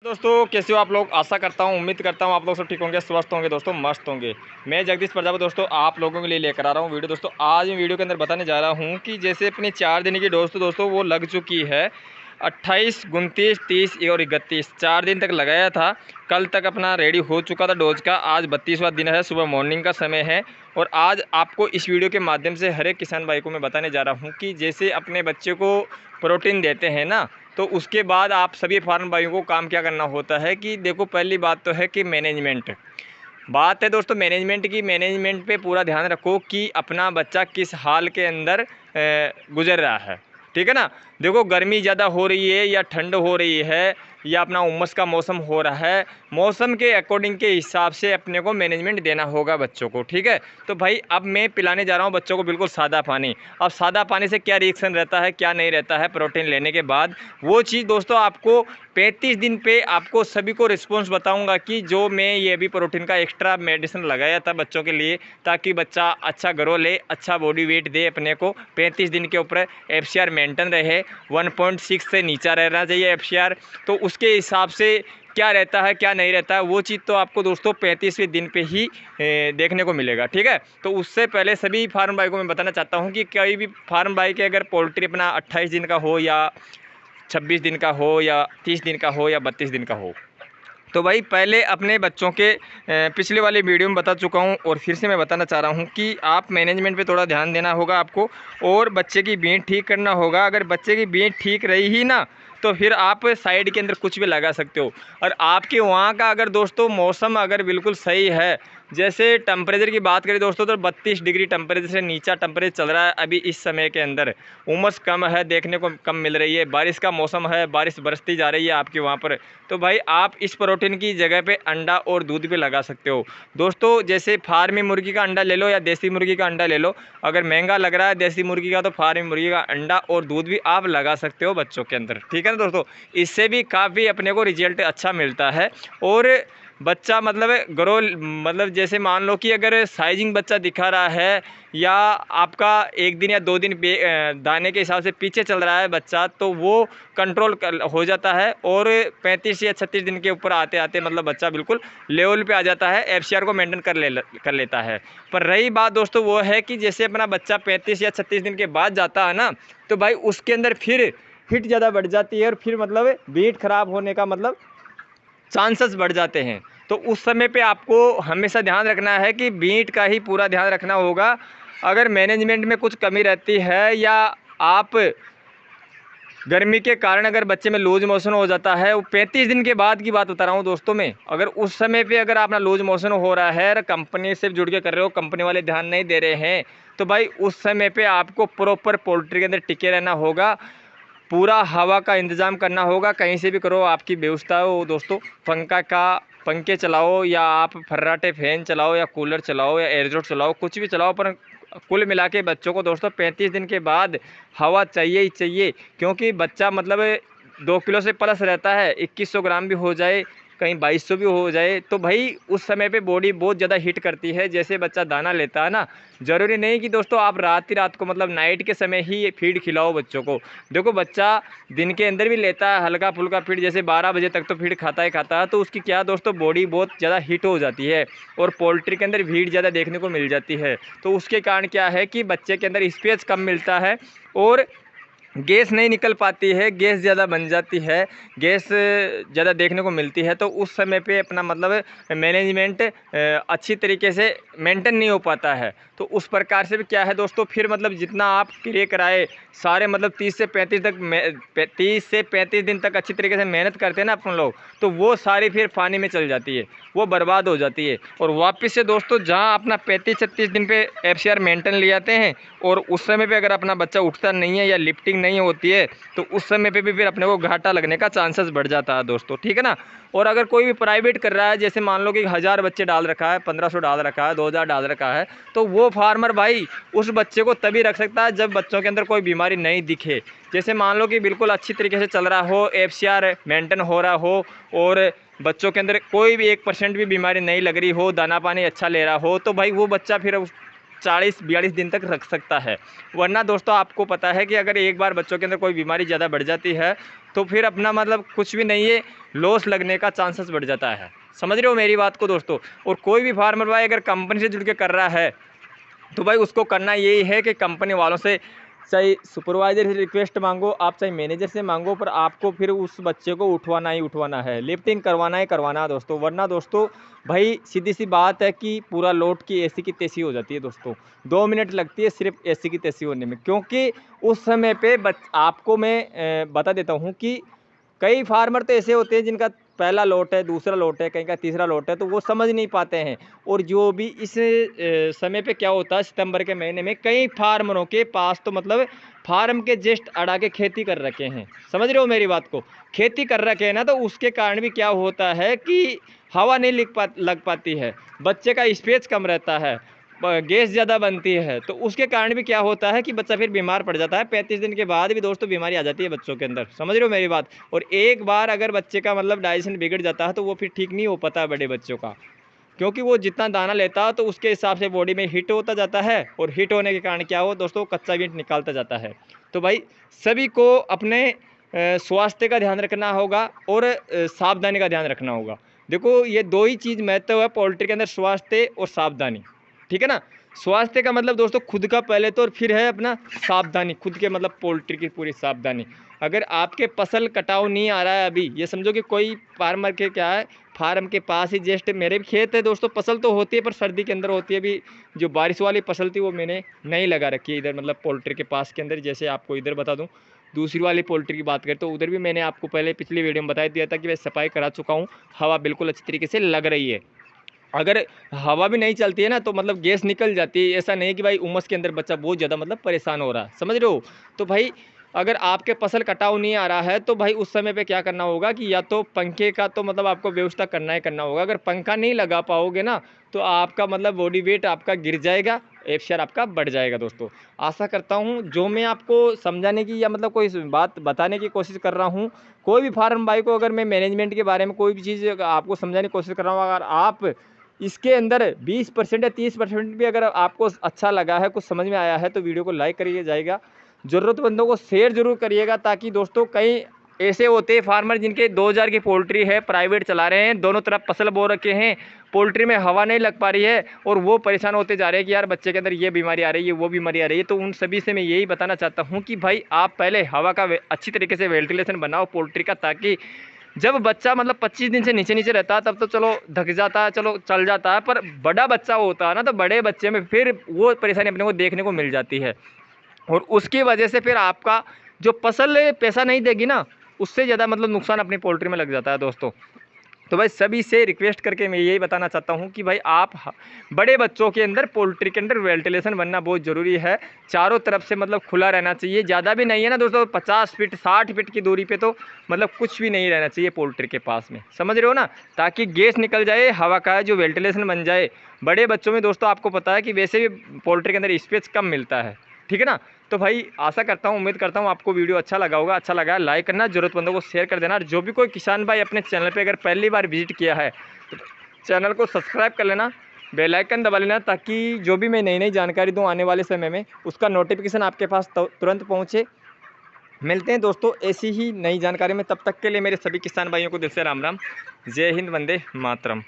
दोस्तों कैसे हो आप लोग। आशा करता हूँ, उम्मीद करता हूँ आप लोग सब ठीक होंगे, स्वस्थ होंगे दोस्तों, मस्त होंगे। मैं जगदीश प्रजापति दोस्तों आप लोगों के लिए लेकर आ रहा हूँ वीडियो। दोस्तों आज मैं वीडियो के अंदर बताने जा रहा हूँ कि जैसे अपनी 4 दिन की डोज तो दोस्तों वो लग चुकी है। 28, 29, 30 और 31 4 दिन तक लगाया था। कल तक अपना रेडी हो चुका था डोज का। आज 32वां दिन है, सुबह मॉर्निंग का समय है। और आज आपको इस वीडियो के माध्यम से हर एक किसान भाई को मैं बताने जा रहा हूँ कि जैसे अपने बच्चे को प्रोटीन देते हैं ना, तो उसके बाद आप सभी फार्म भाइयों को काम क्या करना होता है कि देखो, पहली बात तो है कि मैनेजमेंट बात है दोस्तों, मैनेजमेंट की। मैनेजमेंट पे पूरा ध्यान रखो कि अपना बच्चा किस हाल के अंदर गुजर रहा है, ठीक है ना। देखो, गर्मी ज़्यादा हो रही है या ठंड हो रही है या अपना उमस का मौसम हो रहा है, मौसम के अकॉर्डिंग के हिसाब से अपने को मैनेजमेंट देना होगा बच्चों को, ठीक है। तो भाई अब मैं पिलाने जा रहा हूँ बच्चों को बिल्कुल सादा पानी। अब सादा पानी से क्या रिएक्शन रहता है, क्या नहीं रहता है प्रोटीन लेने के बाद, वो चीज़ दोस्तों आपको 35 दिन पे आपको सभी को रिस्पॉन्स बताऊंगा कि जो मैं ये भी प्रोटीन का एक्स्ट्रा मेडिसिन लगाया था बच्चों के लिए, ताकि बच्चा अच्छा ग्रो ले, अच्छा बॉडी वेट दे अपने को। 35 दिन के ऊपर FCR मेंटेन रहे, 1.6 से नीचा रहना चाहिए FCR। तो उसके हिसाब से क्या रहता है क्या नहीं रहता है, वो चीज़ तो आपको दोस्तों 35वें दिन पे ही देखने को मिलेगा, ठीक है। तो उससे पहले सभी फार्म भाई को मैं बताना चाहता हूँ कि कोई भी फार्म भाई के अगर पोल्ट्री अपना 28 दिन का हो या 26 दिन का हो या 30 दिन का हो या 32 दिन का हो, तो भाई पहले अपने बच्चों के पिछले वाले वीडियो में बता चुका हूं और फिर से मैं बताना चाह रहा हूं कि आप मैनेजमेंट पे थोड़ा ध्यान देना होगा आपको, और बच्चे की बीट ठीक करना होगा। अगर बच्चे की बीट ठीक रही ही ना, तो फिर आप साइड के अंदर कुछ भी लगा सकते हो। और आपके वहाँ का अगर दोस्तों मौसम अगर बिल्कुल सही है, जैसे टेम्परेचर की बात करें दोस्तों, तो 32 डिग्री टेम्परेचर से नीचा टेम्परेचर चल रहा है अभी इस समय के अंदर। उमस कम है, देखने को कम मिल रही है, बारिश का मौसम है, बारिश बरसती जा रही है आपके वहाँ पर। तो भाई आप इस प्रोटीन की जगह पे अंडा और दूध भी लगा सकते हो दोस्तों। जैसे फार्मी मुर्गी का अंडा ले लो या देसी मुर्गी का अंडा ले लो, अगर महंगा लग रहा है देसी मुर्गी का, तो फार्मी मुर्गी का अंडा और दूध भी आप लगा सकते हो बच्चों के अंदर, ठीक है ना दोस्तों। इससे भी काफ़ी अपने को रिजल्ट अच्छा मिलता है। और बच्चा मतलब ग्रो, मतलब जैसे मान लो कि अगर साइजिंग बच्चा दिखा रहा है या आपका 1 दिन या 2 दिन दाने के हिसाब से पीछे चल रहा है बच्चा, तो वो कंट्रोल हो जाता है। और 35 या 36 दिन के ऊपर आते आते मतलब बच्चा बिल्कुल लेवल पे आ जाता है, FCR को मेंटेन कर लेता है। पर रही बात दोस्तों वो है कि जैसे अपना बच्चा 35 या 36 दिन के बाद जाता है ना, तो भाई उसके अंदर फिर हिट ज़्यादा बढ़ जाती है और फिर मतलब वेट ख़राब होने का मतलब चांसेस बढ़ जाते हैं। तो उस समय पे आपको हमेशा ध्यान रखना है कि बीट का ही पूरा ध्यान रखना होगा। अगर मैनेजमेंट में कुछ कमी रहती है या आप गर्मी के कारण अगर बच्चे में लूज मोशन हो जाता है, वो 35 दिन के बाद की बात बता रहा हूँ दोस्तों मैं, अगर उस समय पे अगर अपना लूज मोशन हो रहा है और कंपनी से जुड़ के कर रहे हो, कंपनी वाले ध्यान नहीं दे रहे हैं, तो भाई उस समय पे आपको प्रॉपर पोल्ट्री के अंदर टिके रहना होगा। पूरा हवा का इंतज़ाम करना होगा, कहीं से भी करो आपकी व्यवस्था हो दोस्तों। पंखे चलाओ या आप फर्राटे फैन चलाओ या कूलर चलाओ या एयरजोट चलाओ, कुछ भी चलाओ, पर कुल मिला के बच्चों को दोस्तों 35 दिन के बाद हवा चाहिए ही चाहिए। क्योंकि बच्चा मतलब 2 किलो से प्लस रहता है, 2100 ग्राम भी हो जाए, कहीं 2200 भी हो जाए, तो भाई उस समय पे बॉडी बहुत ज़्यादा हीट करती है। जैसे बच्चा दाना लेता है ना, ज़रूरी नहीं कि दोस्तों आप रात को मतलब नाइट के समय ही फीड खिलाओ बच्चों को। देखो, बच्चा दिन के अंदर भी लेता है हल्का फुल्का फीड, जैसे 12 बजे तक तो फीड खाता है, तो उसकी क्या दोस्तों बॉडी बहुत ज़्यादा हीट हो जाती है और पोल्ट्री के अंदर हीट ज़्यादा देखने को मिल जाती है। तो उसके कारण क्या है कि बच्चे के अंदर स्पेस कम मिलता है और गैस नहीं निकल पाती है, गैस ज़्यादा बन जाती है, गैस ज़्यादा देखने को मिलती है। तो उस समय पे अपना मतलब मैनेजमेंट अच्छी तरीके से मेंटेन नहीं हो पाता है। तो उस प्रकार से भी क्या है दोस्तों, फिर मतलब जितना आप क्रिए कराए सारे मतलब 30 से 35 दिन तक अच्छी तरीके से मेहनत करते हैं ना अपन लोग, तो वो सारी फिर पानी में चल जाती है, वो बर्बाद हो जाती है। और वापस से दोस्तों जहाँ अपना 35-36 दिन पे FCR मेंटेन ले जाते हैं और उस समय पे अगर अपना बच्चा उठता नहीं है या लिफ्टिंग नहीं होती है, तो उस समय पे भी फिर अपने को घाटा लगने का चांसेस बढ़ जाता है दोस्तों, ठीक है ना। और अगर कोई भी प्राइवेट कर रहा है, जैसे मान लो कि 1000 बच्चे डाल रखा है, 1500 डाल रखा है, 2000 डाल रखा है, तो वो फार्मर भाई उस बच्चे को तभी रख सकता है जब बच्चों के अंदर कोई बीमारी नहीं दिखे। जैसे मान लो कि बिल्कुल अच्छी तरीके से चल रहा हो, FCR मेंटेन हो रहा हो और बच्चों के अंदर कोई भी 1% भी बीमारी नहीं लग रही हो, दाना पानी अच्छा ले रहा हो, तो भाई वो बच्चा फिर 40-42 दिन तक रख सकता है। वरना दोस्तों आपको पता है कि अगर एक बार बच्चों के अंदर कोई बीमारी ज़्यादा बढ़ जाती है तो फिर अपना मतलब कुछ भी नहीं है, लॉस लगने का चांसेस बढ़ जाता है। समझ रहे हो मेरी बात को दोस्तों। और कोई भी फार्मर भाई अगर कंपनी से जुड़ के कर रहा है तो भाई उसको करना यही है कि कंपनी वालों से चाहे सुपरवाइजर से रिक्वेस्ट मांगो, आप चाहे मैनेजर से मांगो, पर आपको फिर उस बच्चे को उठवाना ही उठवाना है, लिफ्टिंग करवाना ही करवाना है दोस्तों। वरना दोस्तों भाई सीधी सी बात है कि पूरा लोट की एसी की तैसी हो जाती है दोस्तों। 2 मिनट लगती है सिर्फ एसी की तैसी होने में, क्योंकि उस समय पे आपको मैं बता देता हूँ कि कई फार्मर तो ऐसे होते हैं जिनका पहला लॉट है, दूसरा लॉट है, कहीं का तीसरा लॉट है, तो वो समझ नहीं पाते हैं। और जो भी इस समय पे क्या होता है, सितंबर के महीने में कई फार्मरों के पास तो मतलब फार्म के जस्ट अड़ा के खेती कर रखे हैं। समझ रहे हो मेरी बात को, खेती कर रखे हैं ना, तो उसके कारण भी क्या होता है कि हवा नहीं लग पाती है, बच्चे का स्पेस कम रहता है, गैस ज़्यादा बनती है, तो उसके कारण भी क्या होता है कि बच्चा फिर बीमार पड़ जाता है। 35 दिन के बाद भी दोस्तों बीमारी आ जाती है बच्चों के अंदर। समझ रहे हो मेरी बात। और एक बार अगर बच्चे का मतलब डाइजेशन बिगड़ जाता है तो वो फिर ठीक नहीं हो पाता है बड़े बच्चों का, क्योंकि वो जितना दाना लेता है तो उसके हिसाब से बॉडी में हिट होता जाता है, और हिट होने के कारण क्या हो दोस्तों, कच्चा मीट निकालता जाता है। तो भाई सभी को अपने स्वास्थ्य का ध्यान रखना होगा और सावधानी का ध्यान रखना होगा। देखो ये दो ही चीज़ महत्व है पोल्ट्री के अंदर, स्वास्थ्य और सावधानी। ठीक है ना। स्वास्थ्य का मतलब दोस्तों खुद का पहले तो, और फिर है अपना सावधानी, खुद के मतलब पोल्ट्री की पूरी सावधानी। अगर आपके फसल कटाव नहीं आ रहा है अभी, ये समझो कि कोई फार्मर के क्या है, फार्म के पास ही जस्ट मेरे भी खेत है दोस्तों, फसल तो होती है पर सर्दी के अंदर होती है। अभी जो बारिश वाली फसल थी वो मैंने नहीं लगा रखी है इधर, मतलब पोल्ट्री के पास के अंदर। जैसे आपको इधर बता दूं, दूसरी वाली पोल्ट्री की बात करें तो उधर भी मैंने आपको पहले पिछली वीडियो में बता दिया था कि मैं सफाई करा चुका हूँ, हवा बिल्कुल अच्छी तरीके से लग रही है। अगर हवा भी नहीं चलती है ना तो मतलब गैस निकल जाती है। ऐसा नहीं है कि भाई उमस के अंदर बच्चा बहुत ज़्यादा मतलब परेशान हो रहा है, समझ रहे हो। तो भाई अगर आपके फसल कटाव नहीं आ रहा है तो भाई उस समय पे क्या करना होगा कि या तो पंखे का तो मतलब आपको व्यवस्था करना ही करना होगा। अगर पंखा नहीं लगा पाओगे ना तो आपका मतलब बॉडी वेट आपका गिर जाएगा, एफसीआर आपका बढ़ जाएगा दोस्तों। आशा करता हूँ जो मैं आपको समझाने की या मतलब कोई बात बताने की कोशिश कर रहा हूँ, कोई भी फार्म भाई को अगर मैं मैनेजमेंट के बारे में कोई भी चीज़ आपको समझाने की कोशिश कर रहा हूँ, अगर आप इसके अंदर 20% या 30% भी अगर आपको अच्छा लगा है, कुछ समझ में आया है, तो वीडियो को लाइक करिए जाएगा, ज़रूरतमंदों को शेयर जरूर करिएगा, ताकि दोस्तों कई ऐसे होते हैं फार्मर जिनके 2000 की पोल्ट्री है, प्राइवेट चला रहे हैं, दोनों तरफ फसल बो रखे हैं, पोल्ट्री में हवा नहीं लग पा रही है, और वो परेशान होते जा रहे हैं कि यार बच्चे के अंदर ये बीमारी आ रही है, वो बीमारी आ रही है। तो उन सभी से मैं यही बताना चाहता हूँ कि भाई आप पहले हवा का अच्छी तरीके से वेंटिलेशन बनाओ पोल्ट्री का, ताकि जब बच्चा मतलब 25 दिन से नीचे नीचे रहता है तब तो चलो ढक जाता है, चलो चल जाता है, पर बड़ा बच्चा होता है ना, तो बड़े बच्चे में फिर वो परेशानी अपने को देखने को मिल जाती है, और उसकी वजह से फिर आपका जो फसल पैसा नहीं देगी ना, उससे ज़्यादा मतलब नुकसान अपनी पोल्ट्री में लग जाता है दोस्तों। तो भाई सभी से रिक्वेस्ट करके मैं यही बताना चाहता हूँ कि भाई आप बड़े बच्चों के अंदर पोल्ट्री के अंदर वेंटिलेशन बनना बहुत ज़रूरी है। चारों तरफ से मतलब खुला रहना चाहिए, ज़्यादा भी नहीं है ना दोस्तों, 50 फीट 60 फीट की दूरी पे तो मतलब कुछ भी नहीं रहना चाहिए पोल्ट्री के पास में, समझ रहे हो ना, ताकि गैस निकल जाए, हवा का जो वेंटिलेशन बन जाए। बड़े बच्चों में दोस्तों आपको पता है कि वैसे भी पोल्ट्री के अंदर स्पेस कम मिलता है, ठीक है ना। तो भाई आशा करता हूँ, उम्मीद करता हूँ आपको वीडियो अच्छा लगा होगा। अच्छा लगा लाइक करना, ज़रूरतमंदों को शेयर कर देना, और जो भी कोई किसान भाई अपने चैनल पे अगर पहली बार विजिट किया है तो चैनल को सब्सक्राइब कर लेना, बेल आइकन दबा लेना, ताकि जो भी मैं नई नई जानकारी दूँ आने वाले समय में उसका नोटिफिकेशन आपके पास तुरंत पहुँचे। मिलते हैं दोस्तों ऐसी ही नई जानकारी में, तब तक के लिए मेरे सभी किसान भाइयों को दिल से राम राम। जय हिंद, वंदे मातरम।